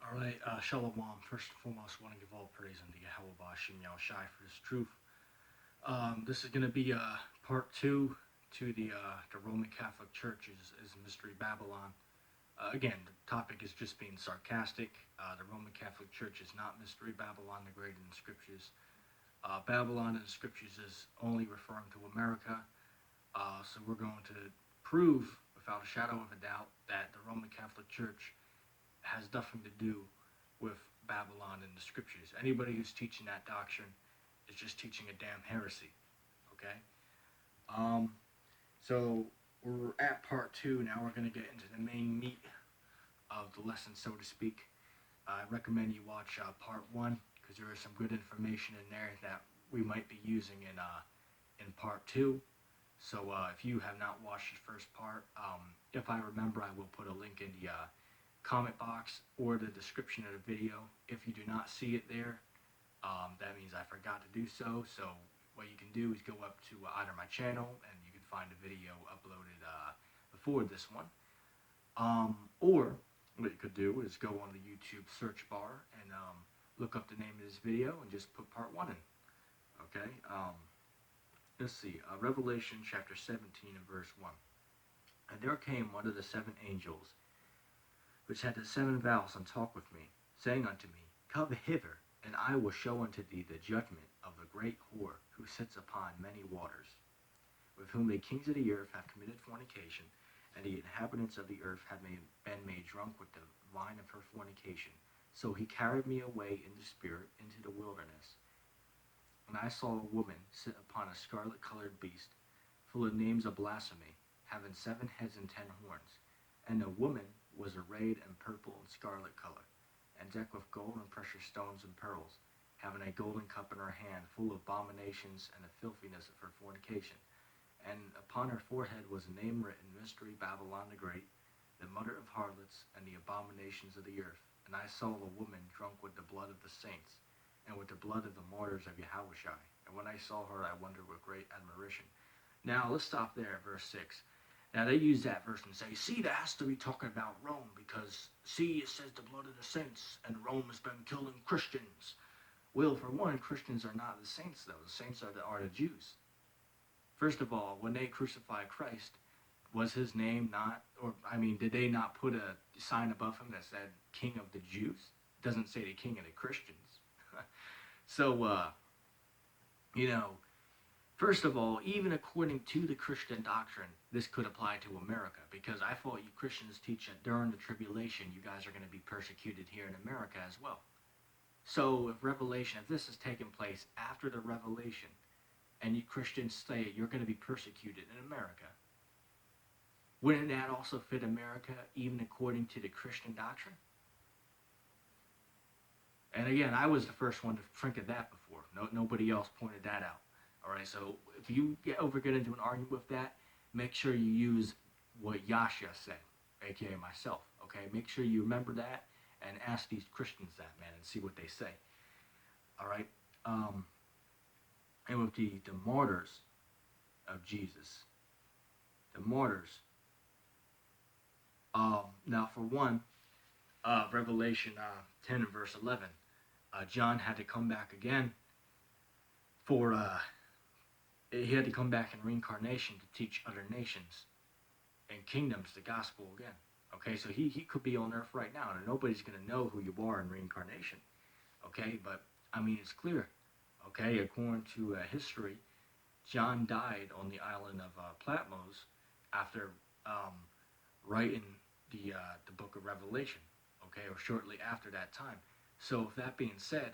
All right, Shalom. First and foremost, want to give all praise unto Yahweh Bashim Yahweh Shai for His truth. This is going to be part two to the Roman Catholic Church is Mystery Babylon. Again, the topic is just being sarcastic. The Roman Catholic Church is not Mystery Babylon, the great in the Scriptures. Babylon in the Scriptures is only referring to America. So we're going to prove, without a shadow of a doubt, that the Roman Catholic Church has nothing to do with Babylon in the Scriptures. Anybody who's teaching that doctrine is just teaching a damn heresy. Okay? So we're at part two. Now we're going to get into the main meat of the lesson, so to speak. I recommend you watch part one, because there is some good information in there that we might be using in part two. So if you have not watched the first part, if I remember, I will put a link in the comment box or the description of the video. If you do not see it there, that means I forgot to do so. So what you can do is go up to either my channel and you can find a video uploaded before this one, or what you could do is go on the YouTube search bar and look up the name of this video and just put part one in. Okay. Let's see. Revelation chapter 17 and verse 1. And there came one of the seven angels, which had the seven vials, and talked with me, saying unto me, Come hither, and I will show unto thee the judgment of the great whore, who sits upon many waters, with whom the kings of the earth have committed fornication, and the inhabitants of the earth have been made drunk with the wine of her fornication. So he carried me away in the spirit into the wilderness. And I saw a woman sit upon a scarlet-colored beast, full of names of blasphemy, having 7 heads and 10 horns. And the woman was arrayed in purple and scarlet color, and decked with gold and precious stones and pearls, having a golden cup in her hand, full of abominations and the filthiness of her fornication. And upon her forehead was a name written, Mystery Babylon the Great, the mother of harlots and the abominations of the earth. And I saw a woman drunk with the blood of the saints, and with the blood of the martyrs of Yahweh. And when I saw her, I wondered with great admiration. Now, let's stop there at verse 6. Now, they use that verse and say, see, that has to be talking about Rome, because, see, it says the blood of the saints, and Rome has been killing Christians. Well, for one, Christians are not the saints, though. The saints are the Jews. First of all, when they crucified Christ, was his name not, did they not put a sign above him that said King of the Jews? It doesn't say the King of the Christians. So, first of all, even according to the Christian doctrine, this could apply to America, because I thought you Christians teach that during the tribulation, you guys are going to be persecuted here in America as well. So, if this has taken place after the revelation, and you Christians say you're going to be persecuted in America, wouldn't that also fit America, even according to the Christian doctrine? And again, I was the first one to think of that before. Nobody else pointed that out. All right, so if you get into an argument with that, make sure you use what Yasha said, aka myself. Okay, make sure you remember that and ask these Christians that, man, and see what they say. All right, and with the martyrs of Jesus, the martyrs. Now, for one, Revelation 10 and verse 11, John had to come back again he had to come back in reincarnation to teach other nations and kingdoms the gospel again. Okay, so he could be on earth right now, and nobody's going to know who you are in reincarnation. Okay, but, it's clear. Okay, according to history, John died on the island of Patmos after writing the book of Revelation, okay, or shortly after that time. So, with that being said,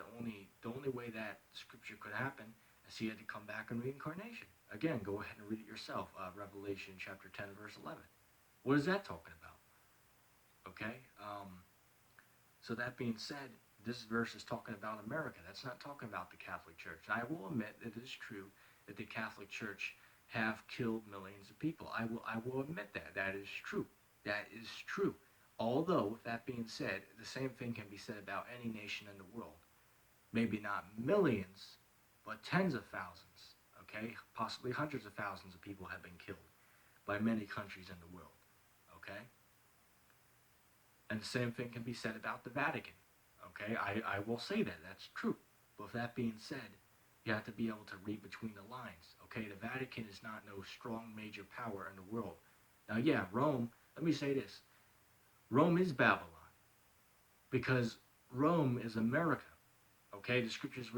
the only way that scripture could happen is he had to come back in reincarnation. Again, go ahead and read it yourself, Revelation chapter 10, verse 11. What is that talking about? Okay, so that being said, this verse is talking about America. That's not talking about the Catholic Church. And I will admit that it is true that the Catholic Church have killed millions of people. I will admit that. That is true. That is true. Although, with that being said, the same thing can be said about any nation in the world. Maybe not millions, but tens of thousands, okay? Possibly hundreds of thousands of people have been killed by many countries in the world, okay? And the same thing can be said about the Vatican. Okay, I will say that. That's true. But with that being said, you have to be able to read between the lines. Okay, the Vatican is not no strong major power in the world. Now, yeah, Rome, let me say this. Rome is Babylon because Rome is America. Okay, the scriptures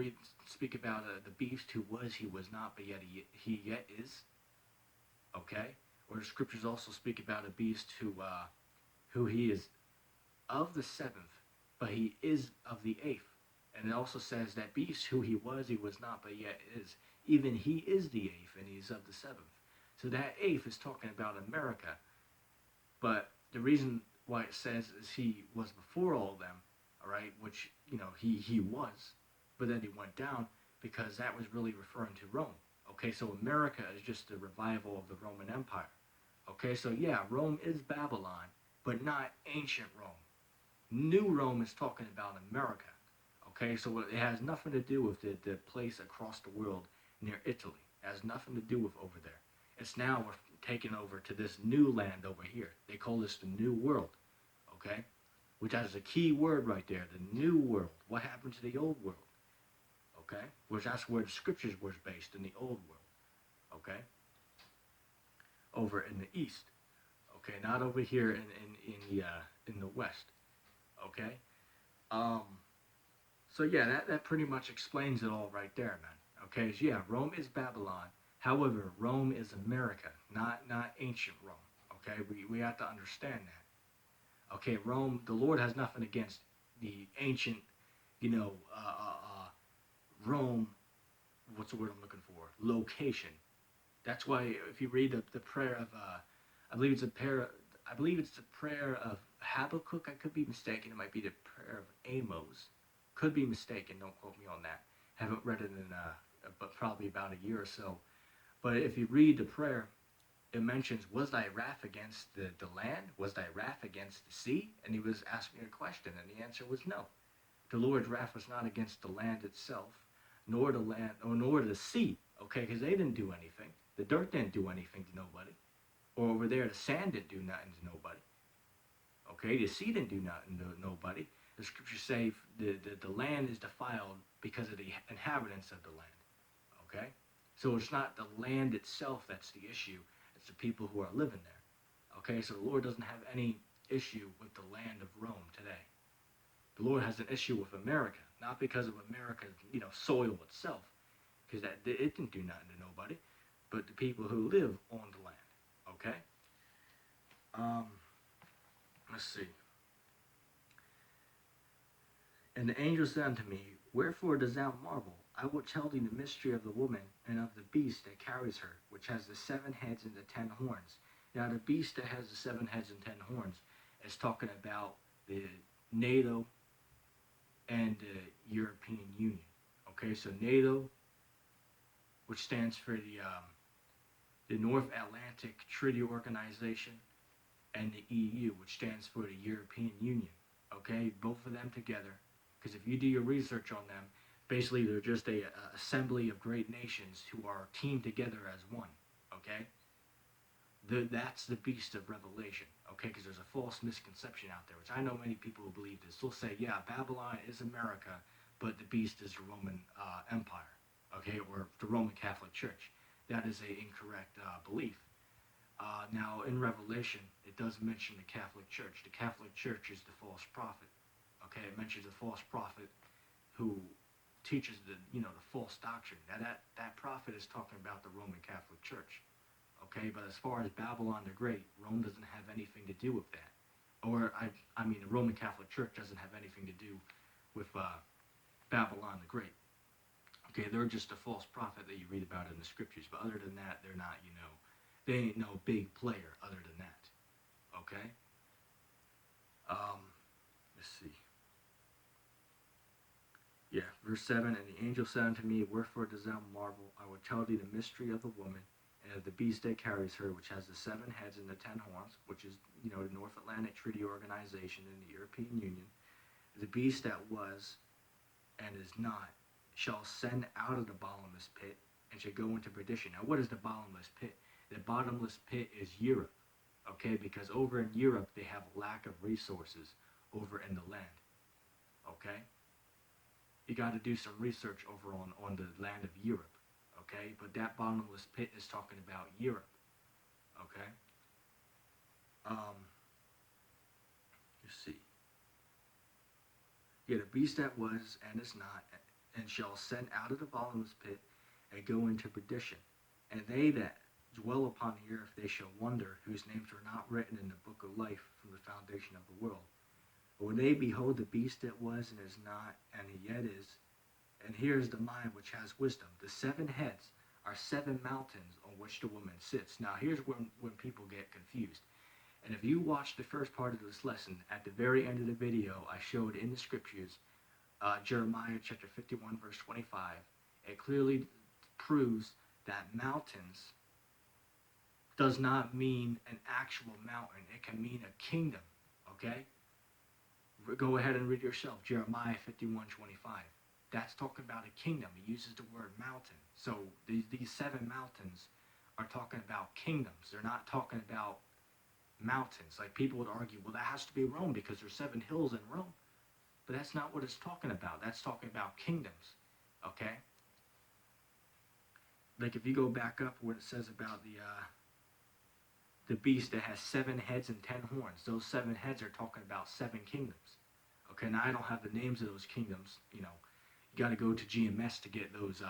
speak about the beast who was, he was not, but yet he yet is. Okay, or the scriptures also speak about a beast who he is of the seventh, but he is of the eighth. And it also says that beast who he was not, but yet is. Even he is the eighth, and he's of the seventh. So that eighth is talking about America. But the reason why it says is he was before all of them, all right, which, he was, but then he went down because that was really referring to Rome. Okay, so America is just a revival of the Roman Empire. Okay, so yeah, Rome is Babylon, but not ancient Rome. New Rome is talking about America. Okay, so it has nothing to do with the place across the world near Italy. It has nothing to do with over there. It's now we're taking over to this new land over here. They call this the New World. Okay, which has a key word right there, the New World. What happened to the Old World? Okay, which that's where the scriptures was based, in the Old World. Okay, over in the East. Okay, not over here in the West. Okay. Um, so yeah, that pretty much explains it all right there, man. Okay, so yeah, Rome is Babylon. However, Rome is America, not ancient Rome. Okay, we have to understand that. Okay, Rome, the Lord has nothing against the ancient, Rome. What's the word I'm looking for? Location. That's why if you read the prayer of, I believe it's a prayer. I believe it's the prayer of Habakkuk. I could be mistaken. It might be the prayer of Amos. Could be mistaken. Don't quote me on that. Haven't read it in but probably about a year or so. But if you read the prayer, it mentions, was thy wrath against the land? Was thy wrath against the sea? And he was asking a question, and the answer was no. The Lord's wrath was not against the land itself, nor the land, or nor the sea. Okay, because they didn't do anything. The dirt didn't do anything to nobody. Or over there, the sand didn't do nothing to nobody. Okay, the sea didn't do nothing to nobody. The scriptures say the land is defiled because of the inhabitants of the land. Okay, so it's not the land itself that's the issue. It's the people who are living there. Okay, so the Lord doesn't have any issue with the land of Rome today. The Lord has an issue with America, not because of America's, soil itself, because it didn't do nothing to nobody, but the people who live on the land. Okay. Let's see. And the angel said unto me, wherefore dost thou marvel? I will tell thee the mystery of the woman and of the beast that carries her, which has the 7 heads and the 10 horns. Now the beast that has the 7 heads and 10 horns is talking about the NATO and the European Union. Okay, so NATO, which stands for the North Atlantic Treaty Organization, and the EU, which stands for the European Union. Okay, both of them together, because if you do your research on them, basically they're just a assembly of great nations who are teamed together as one. Okay, that's the beast of Revelation. Okay, because there's a false misconception out there, which I know many people who believe this. They'll say, yeah, Babylon is America, but the beast is the Roman Empire. Okay, or the Roman Catholic Church. That is an incorrect belief. Now, in Revelation, it does mention the Catholic Church. The Catholic Church is the false prophet. Okay, it mentions a false prophet who teaches the false doctrine. Now, that prophet is talking about the Roman Catholic Church. Okay, but as far as Babylon the Great, Rome doesn't have anything to do with that. Or, I mean, the Roman Catholic Church doesn't have anything to do with Babylon the Great. Okay, they're just a false prophet that you read about in the scriptures. But other than that, they're not, they ain't no big player other than that. Okay? Let's see. Yeah, verse 7, and the angel said unto me, wherefore dost thou marvel? I will tell thee the mystery of the woman, and of the beast that carries her, which has the 7 heads and the 10 horns, which is, the North Atlantic Treaty Organization and the European Union. The beast that was and is not shall ascend out of the bottomless pit and shall go into perdition. Now, what is the bottomless pit? The bottomless pit is Europe, okay? Because over in Europe, they have a lack of resources over in the land, Okay? You got to do some research over on the land of Europe. Okay? But that bottomless pit is talking about Europe. Okay? Um, let's see. Yeah, the beast that was and is not, and shall ascend out of the bottomless pit and go into perdition. And they that dwell upon the earth, they shall wonder, whose names are not written in the book of life from the foundation of the world. But when they behold the beast that was and is not, and he yet is, and here is the mind which has wisdom. The 7 heads are 7 mountains on which the woman sits. Now here's when people get confused. And if you watch the first part of this lesson, at the very end of the video, I showed in the scriptures, Jeremiah chapter 51, verse 25, it clearly proves that mountains does not mean an actual mountain. It can mean a kingdom, okay? Go ahead and read yourself, Jeremiah 51:25. That's talking about a kingdom. He uses the word mountain. So these 7 mountains are talking about kingdoms. They're not talking about mountains. Like people would argue, well, that has to be Rome because there's 7 hills in Rome. But that's not what it's talking about. That's talking about kingdoms, okay? Like if you go back up where it says about the beast that has 7 heads and 10 horns, those 7 heads are talking about 7 kingdoms. Okay, now I don't have the names of those kingdoms. You know, you got to go to GMS to get those,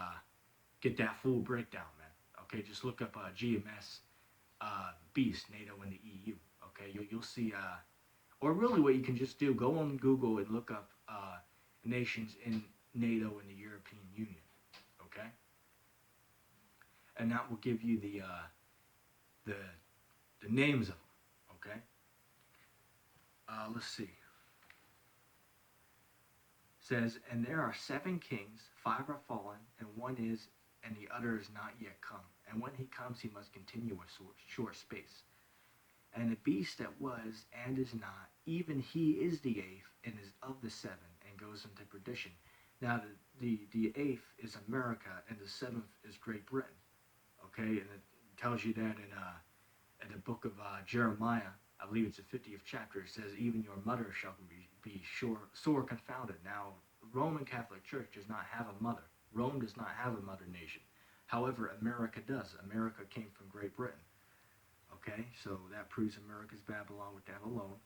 get that full breakdown, man. Okay, just look up GMS beast, NATO and the EU. Okay, you'll see. Or really, what you can just do, go on Google and look up nations in NATO and the European Union. Okay, and that will give you the names of them. Okay. Let's see. It says, and there are 7 kings, 5 are fallen, and 1 is, and the other is not yet come. And when he comes, he must continue a short space. And the beast that was and is not, even he is the 8th, and is of the 7, and goes into perdition. Now the 8th is America, and the 7th is Great Britain. Okay, and it tells you that in the book of Jeremiah, I believe it's the 50th chapter, it says, even your mother shall be sore confounded. Now, the Roman Catholic Church does not have a mother. Rome does not have a mother nation. However, America does. America came from Great Britain. Okay, so that proves America's Babylon with that alone.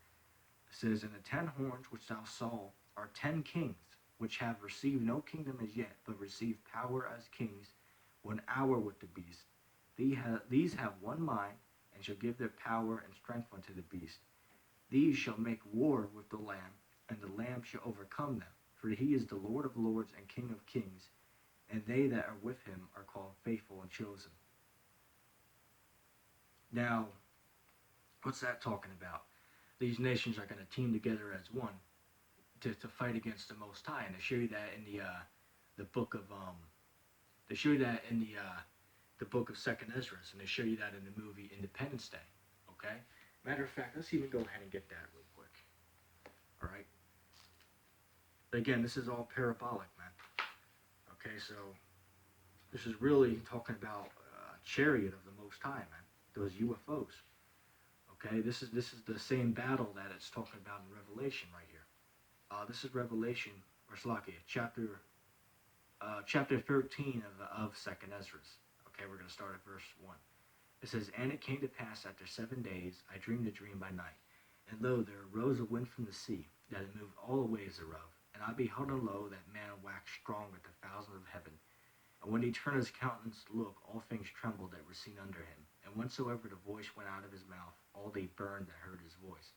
It says, and the 10 horns which thou saw are 10 kings, which have received no kingdom as yet, but receive power as kings 1 hour with the beast. These have one mind, and shall give their power and strength unto the beast. These shall make war with the Lamb, and the Lamb shall overcome them. For he is the Lord of lords and King of kings, and they that are with him are called faithful and chosen. Now, what's that talking about? These nations are going to team together as one to fight against the Most High, and they show you that in the book of they show you that in the book of Second Ezra, and they show you that in the movie Independence Day. Okay. Matter of fact, let's even go ahead and get that real quick. All right. Again, this is all parabolic, man. Okay, so this is really talking about a chariot of the Most High, man. Those UFOs. Okay, this is the same battle that it's talking about in Revelation right here. This is Revelation, or Slakia, chapter 13 of Second Ezra. Okay, we're going to start at verse 1. It says, and it came to pass after 7 days, I dreamed a dream by night. And lo, there arose a wind from the sea, that it moved all the waves thereof. And I beheld, and lo, that man waxed strong with the thousands of heaven. And when he turned his countenance to look, all things trembled that were seen under him. And whensoever the voice went out of his mouth, all they burned that heard his voice,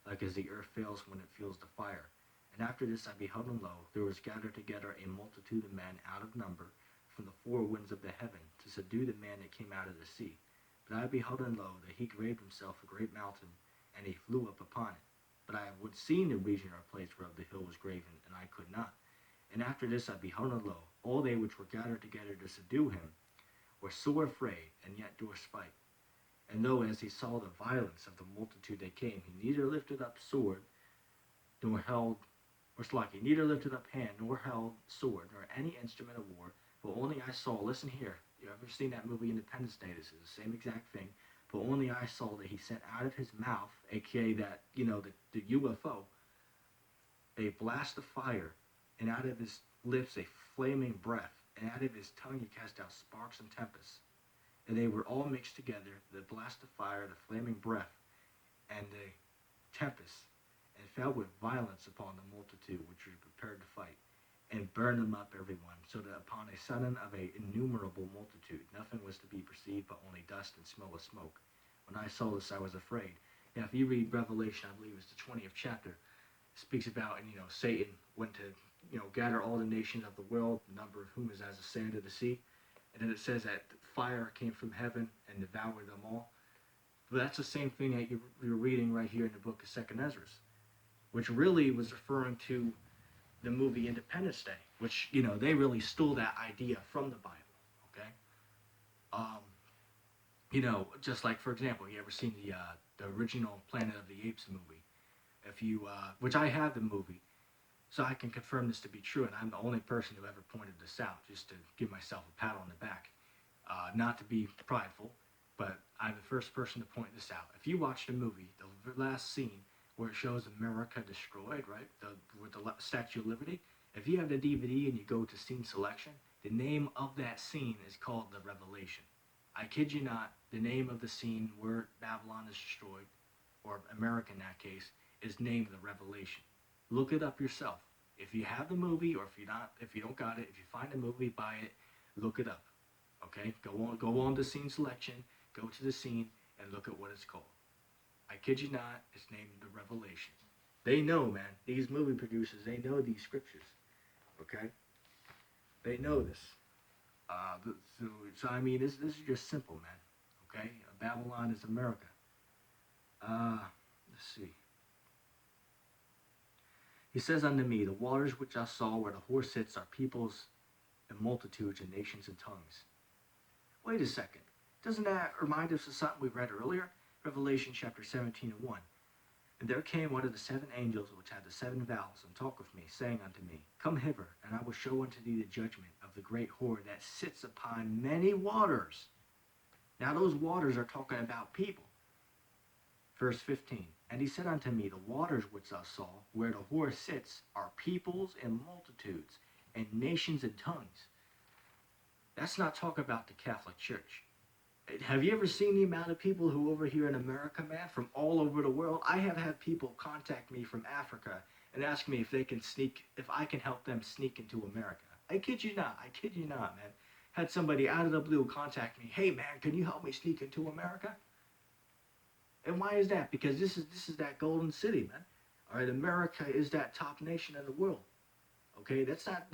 like as the earth fails when it feels the fire. And after this I beheld, and lo, there was gathered together a multitude of men out of number from the 4 winds of the heaven, to subdue the man that came out of the sea. But I beheld, and lo, that he graved himself a great mountain, and he flew up upon it. But I would see the region or place whereof the hill was graven, and I could not. And after this I beheld, and lo, all they which were gathered together to subdue him were sore afraid, and yet durst fight. And lo, as he saw the violence of the multitude that came, he neither lifted up sword, nor held, or he neither lifted up hand, nor held sword, nor any instrument of war, but only I saw, listen here, you ever seen that movie Independence Day? This is the same exact thing. But only I saw that he sent out of his mouth, aka that, the UFO, a blast of fire, and out of his lips a flaming breath, and out of his tongue he cast out sparks and tempests. And they were all mixed together, the blast of fire, the flaming breath, and the tempest, and fell with violence upon the multitude which were prepared to fight, and burned them up every one, so that upon a sudden of a innumerable multitude nothing was to be perceived but only dust and smell of smoke. When I saw this, I was afraid. Now, if you read Revelation, I believe it's the 20th chapter, it speaks about, and Satan went to, gather all the nations of the world, the number of whom is as the sand of the sea. And then it says that fire came from heaven and devoured them all. But that's the same thing that you're reading right here in the book of Second Ezra, which really was referring to the movie Independence Day, which, they really stole that idea from the Bible, okay? Just like, for example, you ever seen the original Planet of the Apes movie? If you, which I have the movie, so I can confirm this to be true, and I'm the only person who ever pointed this out, just to give myself a pat on the back. Not to be prideful, but I'm the first person to point this out. If you watch the movie, the last scene where it shows America destroyed, right, with the Statue of Liberty, if you have the DVD and you go to scene selection, the name of that scene is called The Revelation. I kid you not, the name of the scene where Babylon is destroyed, or America in that case, is named The Revelation. Look it up yourself. If you have the movie, or if you don't got it, if you find the movie, buy it, look it up. Okay? Go on to scene selection, go to the scene, and look at what it's called. I kid you not, it's named The Revelation. They know, man. These movie producers, they know these scriptures. Okay? They know this. So I mean, this is just simple, man. Okay? Babylon is America. Let's see. He says unto me, the waters which I saw where the horse sits are peoples and multitudes and nations and tongues. Wait a second. Doesn't that remind us of something we read earlier? Revelation chapter 17 and 1. And there came one of the seven angels which had the seven vials, and talked with me, saying unto me, Come hither, and I will show unto thee the judgment of the great whore that sits upon many waters. Now those waters are talking about people. Verse 15. And he said unto me, the waters which thou saw, where the whore sits, are peoples and multitudes, and nations and tongues. That's not talking about the Catholic Church. Have you ever seen the amount of people who over here in America, man, from all over the world? I have had people contact me from Africa and ask me if I can help them sneak into America. I kid you not, man. Had somebody out of the blue contact me, hey man, can you help me sneak into America? And why is that? Because this is that golden city, man. All right, America is that top nation in the world. Okay, that's not,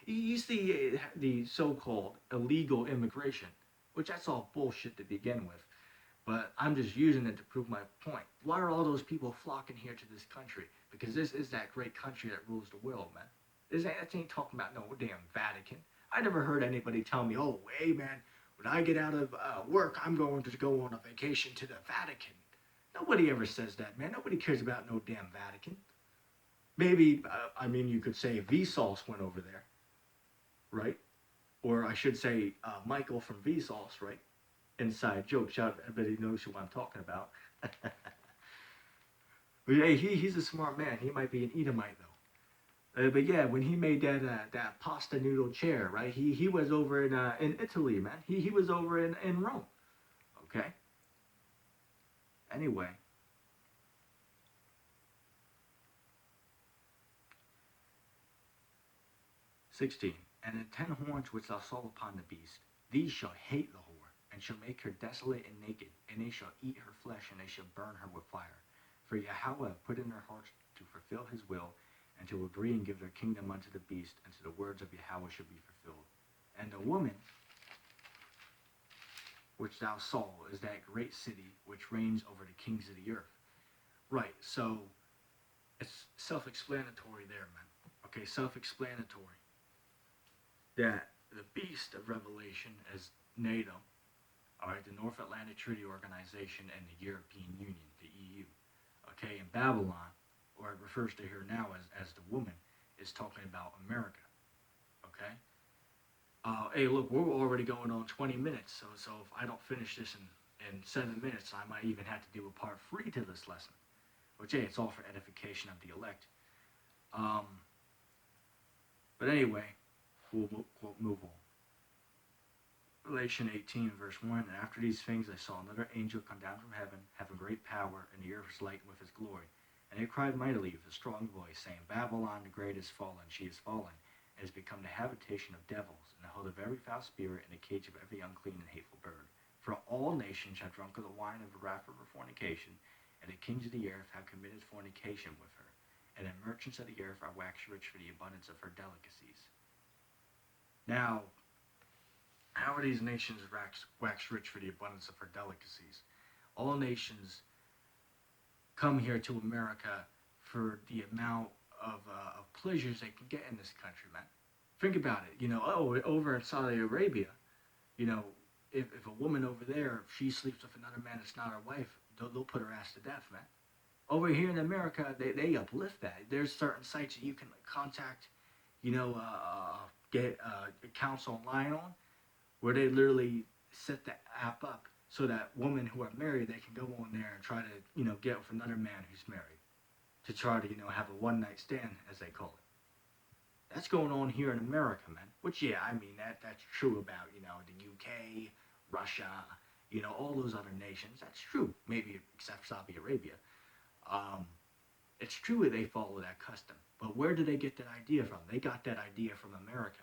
you see the so-called illegal immigration, which that's all bullshit to begin with. But I'm just using it to prove my point. Why are all those people flocking here to this country? Because this is that great country that rules the world, man. That ain't talking about no damn Vatican. I never heard anybody tell me, oh, hey, man, when I get out of work, I'm going to go on a vacation to the Vatican. Nobody ever says that, man. Nobody cares about no damn Vatican. Maybe, you could say Vsauce went over there, right? Or I should say Michael from Vsauce, right? Inside joke. Shout, everybody knows who I'm talking about. But hey, he's a smart man. He might be an Edomite, though. But yeah, when he made that pasta noodle chair, right? He was over in Italy, man. He was over in Rome, okay? Anyway. "16. And the 10 horns which thou saw upon the beast, these shall hate the whore, and shall make her desolate and naked, and they shall eat her flesh, and they shall burn her with fire. For Yahweh put in their hearts to fulfill his will, and to agree and give their kingdom unto the beast, and to the words of Yahweh shall be fulfilled. And the woman which thou saw is that great city which reigns over the kings of the earth." Right, so it's self-explanatory there, man. Okay, self-explanatory. That the beast of Revelation is NATO, all right, the North Atlantic Treaty Organization, and the European Union, the EU. Okay, and Babylon, or it refers to here now as the woman, is talking about America. Okay? Hey, look, we're already going on 20 minutes, so if I don't finish this in 7 minutes, I might even have to do a part 3 to this lesson. Which, hey, it's all for edification of the elect. Um, but anyway, we'll move on. Revelation 18, verse 1. And after these things I saw another angel come down from heaven, having great power, and the earth was lightened with his glory. And he cried mightily with a strong voice, saying, Babylon the great is fallen, she is fallen, and has become the habitation of devils, and the hold of every foul spirit, and the cage of every unclean and hateful bird. For all nations have drunk of the wine of the wrath of her fornication, and the kings of the earth have committed fornication with her, and the merchants of the earth are waxed rich for the abundance of her delicacies. Now, how are these nations waxed rich for the abundance of her delicacies? All nations come here to America for the amount of pleasures they can get in this country, man. Think about it. Over in Saudi Arabia, if a woman over there, if she sleeps with another man that's not her wife, they'll put her ass to death, man. Over here in America, they uplift that. There's certain sites that you can contact, get accounts online on, where they literally set the app up so that women who are married, they can go on there and try to, get with another man who's married, to try to, have a one-night stand, as they call it. That's going on here in America, man. Which, yeah, I mean, that's true about, the UK, Russia, all those other nations. That's true, maybe except Saudi Arabia. It's true that they follow that custom. But where did they get that idea from? They got that idea from America.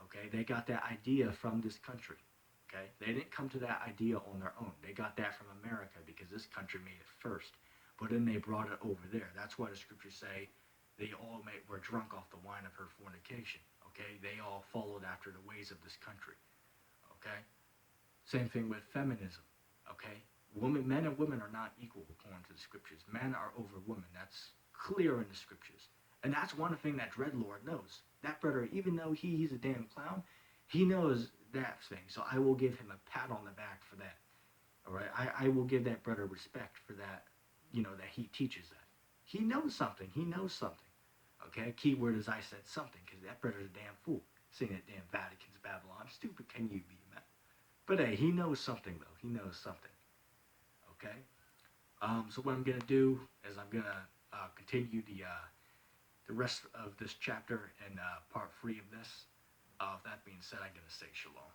Okay, they got that idea from this country. Okay, they didn't come to that idea on their own. They got that from America because this country made it first. But then they brought it over there. That's why the scriptures say they all were drunk off the wine of her fornication. Okay, they all followed after the ways of this country. Okay, same thing with feminism. Okay, men and women are not equal according to the scriptures. Men are over women. That's clear in the scriptures. And that's one thing that Dreadlord knows. That brother, even though he's a damn clown, he knows that thing. So I will give him a pat on the back for that. All right? I will give that brother respect for that, that he teaches that. He knows something. He knows something. Okay? Keyword is I said something, because that brother's a damn fool. Saying that damn Vatican's Babylon. Stupid can you be, man? But hey, he knows something, though. He knows something. Okay? So what I'm going to do is I'm going to continue the rest of this chapter in part 3 of this. That being said, I'm going to say shalom.